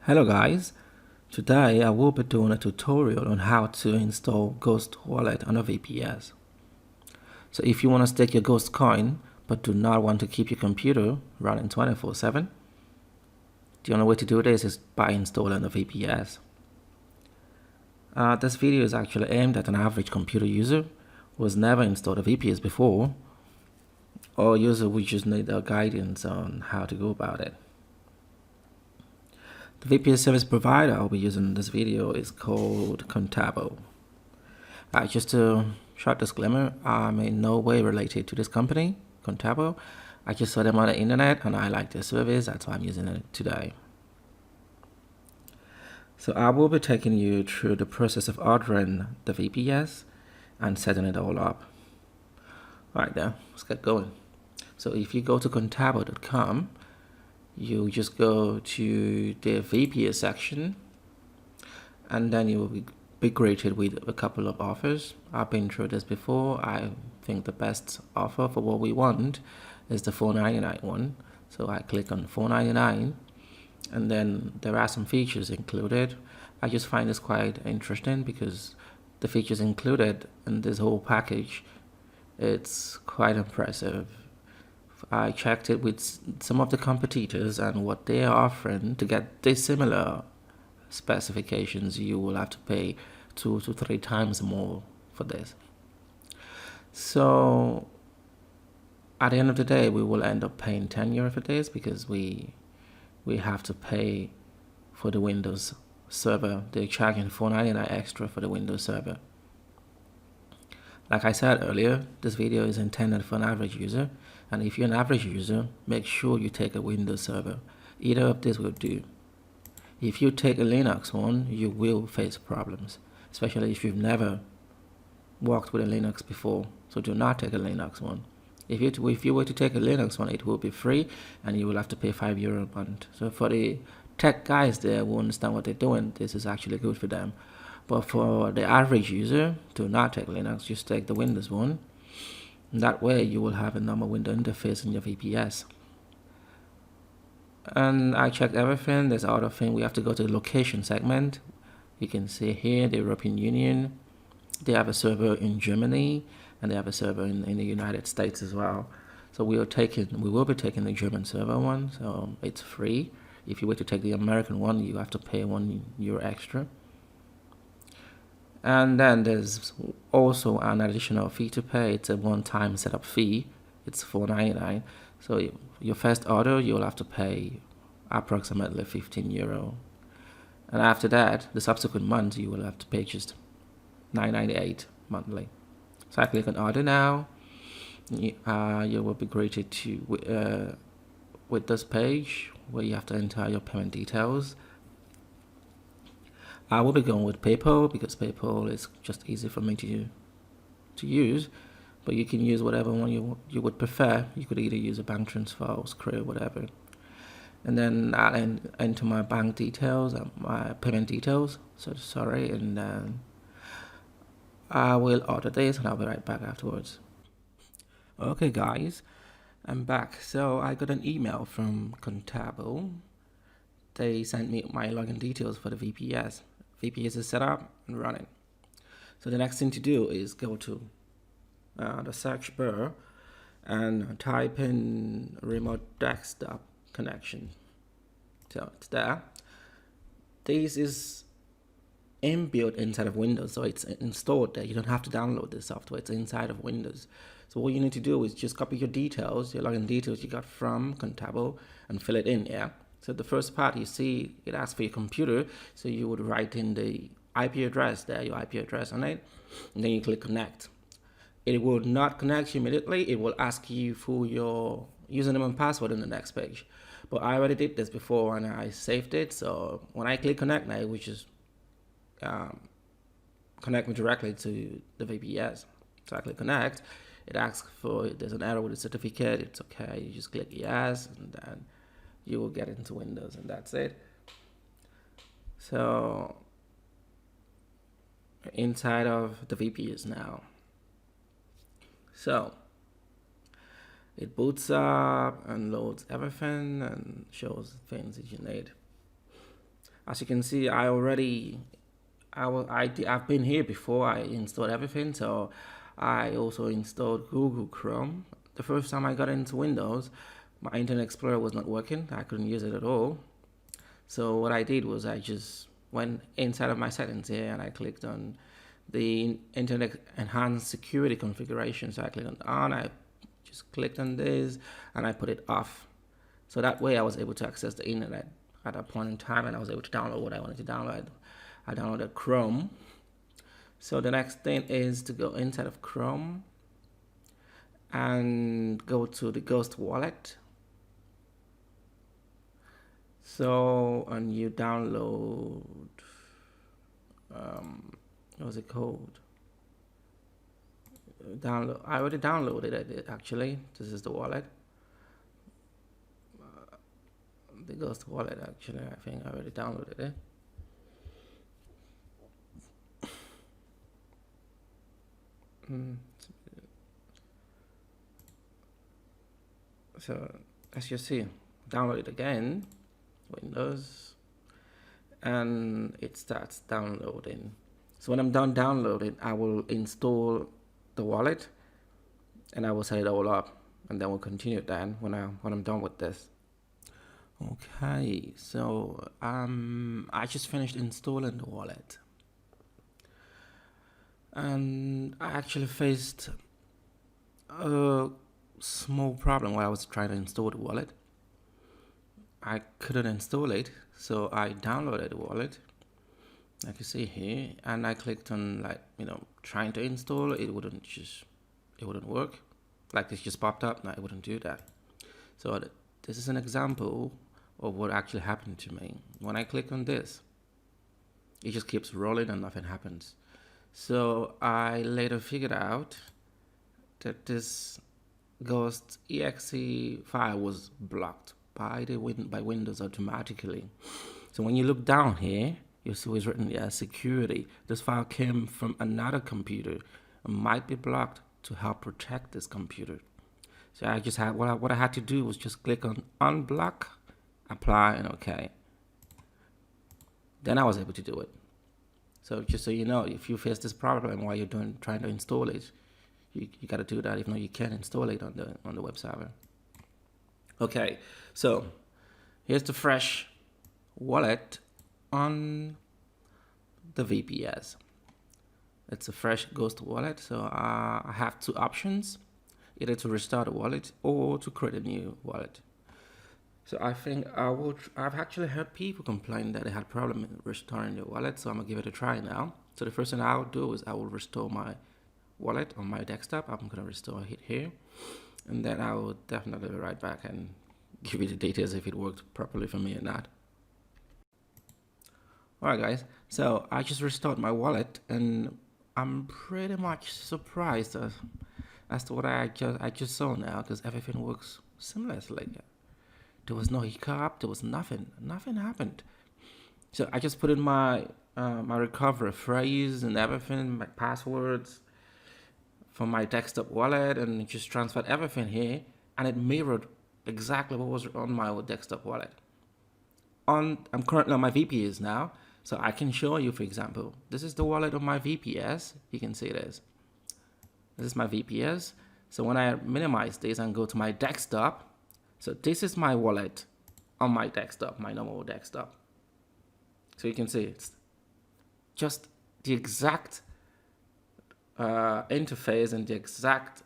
Hello guys, today I will be doing a tutorial on how to install Ghost Wallet on a VPS. So if you want to stake your Ghost coin but do not want to keep your computer running 24/7, the only way to do this is by installing a VPS. This video is actually aimed at an average computer user who has never installed a VPS before, or a user who just need guidance on how to go about it. The VPS service provider I'll be using in this video is called Contabo. Just a short disclaimer, I'm in no way related to this company, Contabo. I just saw them on the internet and I like their service, that's why I'm using it today. So I will be taking you through the process of ordering the VPS and setting it all up. Alright then, let's get going. So if you go to contabo.com, you just go to the VPS section and then you will be greeted with a couple of offers. I've been through this before. I think the best offer for what we want is the $4.99 one. So I click on $4.99 and then there are some features included. I just find this quite interesting because the features included in this whole package, it's quite impressive. I checked it with some of the competitors and what they are offering. To get this similar specifications, you will have to pay 2 to 3 times more for this. So at the end of the day, we will end up paying €10 for this because we have to pay for the Windows server. They're charging $4.99 extra for the Windows server. Like I said earlier, this video is intended for an average user, and if you're an average user, make sure you take a Windows server. Either of these will do. If you take a Linux one, you will face problems, especially if you've never worked with a Linux before. So do not take a Linux one. If you were to take a Linux one, it will be free, and you will have to pay €5 a month. So for the tech guys there who understand what they're doing, this is actually good for them. But for the average user, do not take Linux, just take the Windows one. And that way you will have a normal window interface in your VPS. And I checked everything. There's other thing. We have to go to the location segment. You can see here the European Union. They have a server in Germany and they have a server in the United States as well. So we will be taking the German server one, so it's free. If you were to take the American one, you have to pay €1 extra. And then there's also an additional fee to pay. It's a one-time setup fee. It's $4.99. So your first order, you'll have to pay approximately €15. And after that, the subsequent months, you will have to pay just $9.98 monthly. So I click on order now. You will be greeted with this page where you have to enter your payment details. I will be going with PayPal because PayPal is just easy for me to use, but you can use whatever one you would prefer. You could either use a bank transfer or Skrill, whatever. And then I'll enter my bank details and my payment details. So sorry, and then I will order this and I'll be right back afterwards. Okay guys, I'm back. So I got an email from Contabo. They sent me my login details for the VPS. VPS is set up and running. So the next thing to do is go to the search bar and type in remote desktop connection. So it's there. This is inbuilt inside of Windows, so it's installed there. You don't have to download this software. It's inside of Windows. So what you need to do is just copy your details, your login details you got from Contabo, and fill it in. Yeah. So the first part, you see it asks for your computer, so you would write in the IP address there, your IP address on it, and then you click connect. It will not connect you immediately. It will ask you for your username and password in the next page. But I already did this before and I saved it, so when I click connect now, it will just connect me directly to the VPS. So I click connect. It asks for, there's an error with the certificate. It's okay. You just click yes, and then you will get into Windows, and that's it. So inside of the VPS now. So it boots up and loads everything and shows things that you need. As you can see, I've been here before. I installed everything, so I also installed Google Chrome. The first time I got into Windows, my Internet Explorer was not working. I couldn't use it at all. So what I did was I just went inside of my settings here and I clicked on the Internet Enhanced Security Configuration. So I clicked on I just clicked on this and I put it off. So that way I was able to access the internet at that point in time, and I was able to download what I wanted to download. I downloaded Chrome. So the next thing is to go inside of Chrome and go to the Ghost wallet. So, and you download, what's it called? I already downloaded it actually. This is the wallet. The Ghost wallet actually, I think I already downloaded it. So as you see, download it again, Windows, and it starts downloading. So when I'm done downloading, I will install the wallet and I will set it all up, and then we'll continue then when I'm done with this. Okay, so I just finished installing the wallet, and I actually faced a small problem while I was trying to install the wallet. I couldn't install it, so I downloaded the wallet, like you see here, and I clicked on trying to install. It wouldn't work. Like this just popped up. No, it wouldn't do that. So this is an example of what actually happened to me. When I click on this, it just keeps rolling and nothing happens. So I later figured out that this Ghost exe file was blocked by Windows automatically. So when you look down here, you'll see it's written there security. This file came from another computer and might be blocked to help protect this computer. So I just had what I had to do was just click on unblock, apply, and OK. Then I was able to do it. So just so you know, if you face this problem while you're trying to install it, you got to do that. If not, you can install it on the web server. Okay, so here's the fresh wallet on the VPS. It's a fresh Ghost wallet, so I have two options: either to restart a wallet or to create a new wallet. So I think I've actually heard people complain that they had problem in restoring their wallet, so I'm gonna give it a try now. So the first thing I'll do is I will restore my wallet on my desktop. I'm gonna restore it here, and then I will definitely be right back and give you the details if it worked properly for me or not. Alright guys, so I just restored my wallet, and I'm pretty much surprised as to what I just saw now, because everything works seamlessly. There was no hiccup, there was nothing happened. So I just put in my recovery phrase and everything, my passwords from my desktop wallet, and just transferred everything here, and it mirrored exactly what was on my desktop wallet. I'm currently on my VPS now, so I can show you, for example, this is the wallet of my VPS. You can see this. This is my VPS. So when I minimize this and go to my desktop, so this is my wallet on my desktop, my normal desktop. So you can see it's just the exact interface and the exact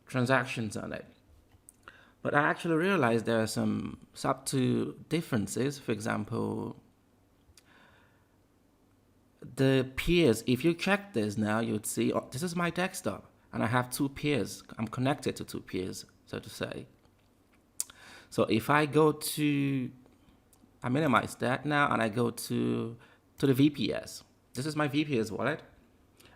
transactions on it. But I actually realized there are some subtle differences. For example, the peers, if you check this now, you'd see, oh, this is my desktop and I have two peers. I'm connected to two peers, so to say. So if I go to, I minimize that now and I go to the VPS. This is my VPS wallet.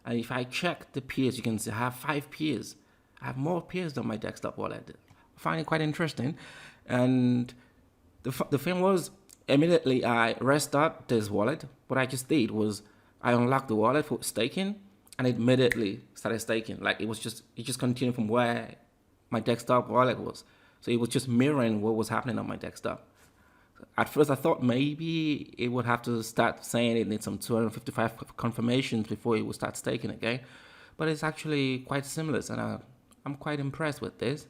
And if I check the peers, you can see I have 5 peers. I have more peers than my desktop wallet. I find it quite interesting. And the thing was, immediately I restart this wallet. What I just did was I unlocked the wallet for staking, and it immediately started staking. Like it just continued from where my desktop wallet was. So it was just mirroring what was happening on my desktop. At first, I thought maybe it would have to start saying it needs some 255 confirmations before it would start staking again. But it's actually quite seamless, and I'm quite impressed with this.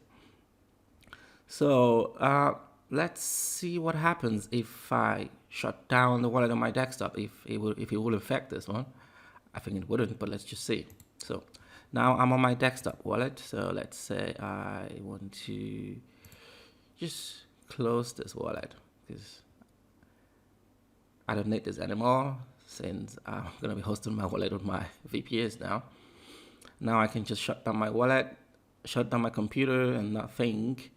So let's see what happens if I shut down the wallet on my desktop. If it will affect this one. I think it wouldn't, but let's just see. So now I'm on my desktop wallet. So let's say I want to just close this wallet because I don't need this anymore since I'm going to be hosting my wallet with my VPS now. Now I can just shut down my wallet, shut down my computer, and not think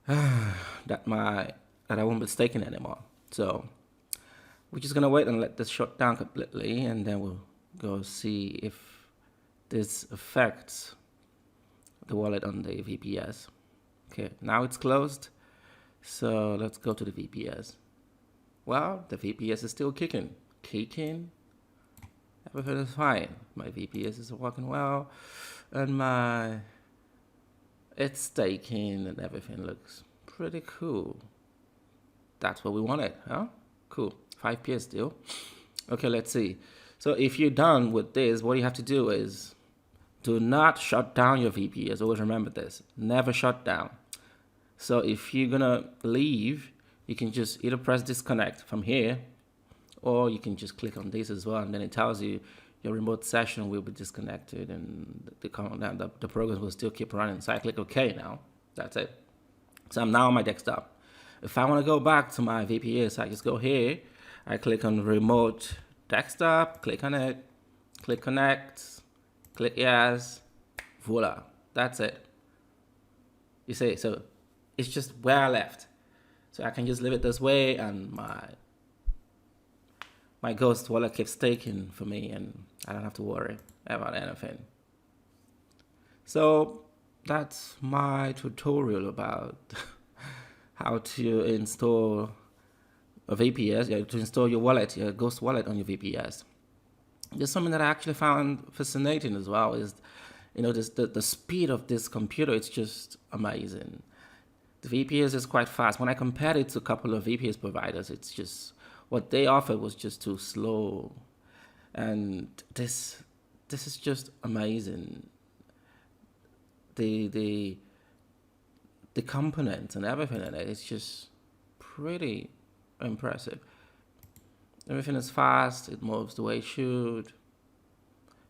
that I won't be staking anymore. So we're just gonna wait and let this shut down completely, and then we'll go see if this affects the wallet on the VPS. Okay, now it's closed. So let's go to the VPS. Well, the VPS is still kicking. Everything is fine. My VPS is working well, and it's staking, and everything looks pretty cool. That's what we wanted, huh? Cool. 5 PS still. Okay, let's see. So if you're done with this, what you have to do is do not shut down your VPS. Always remember this. Never shut down. So if you're gonna leave, you can just either press disconnect from here, or you can just click on this as well, and then it tells you your remote session will be disconnected, and the program will still keep running. So I click OK now. That's it. So I'm now on my desktop. If I want to go back to my VPS, I just go here. I click on remote desktop, click on it, click connect, click yes, voila. That's it. You see, so it's just where I left. So I can just leave it this way, and my Ghost wallet keeps staking for me, and I don't have to worry about anything. So that's my tutorial about how to install a VPS, to install your wallet, your Ghost wallet on your VPS. There's something that I actually found fascinating as well is, the speed of this computer. It's just amazing. The VPS is quite fast. When I compared it to a couple of VPS providers, it's just what they offered was just too slow, and this is just amazing. The components and everything in it, it's just pretty impressive. Everything is fast, it moves the way it should.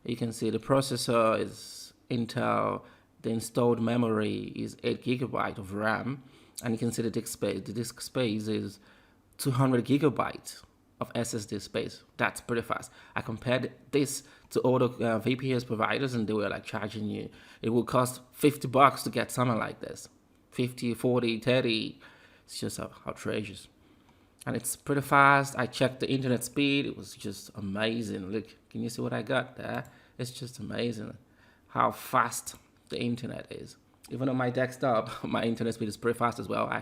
You can see the processor is Intel, the installed memory is 8 GB of RAM, and you can see the disk space. The disk space is 200 GB of SSD space. That's pretty fast. I compared this to other VPS providers, and they were like charging you. It would cost $50 to get something like this. 50, 40, 30. It's just outrageous. And it's pretty fast. I checked the internet speed. It was just amazing. Look, can you see what I got there? It's just amazing how fast the internet is. Even on my desktop, my internet speed is pretty fast as well. I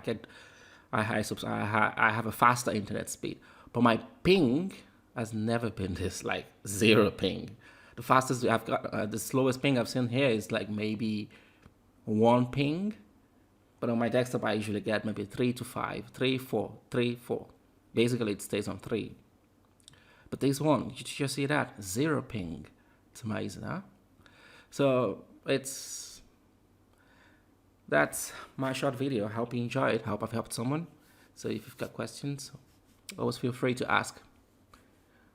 have a faster internet speed, but my ping has never been this, like 0 ping. The fastest I've got, the slowest ping I've seen here is like maybe 1 ping, but on my desktop I usually get maybe 3 to 5, 3, 4, 3, 4. Basically it stays on 3. But this one, you just see that 0 ping. It's amazing, huh? So that's my short video. I hope you enjoyed it. I hope I've helped someone. So if you've got questions, always feel free to ask.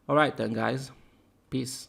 All right then, guys. Peace.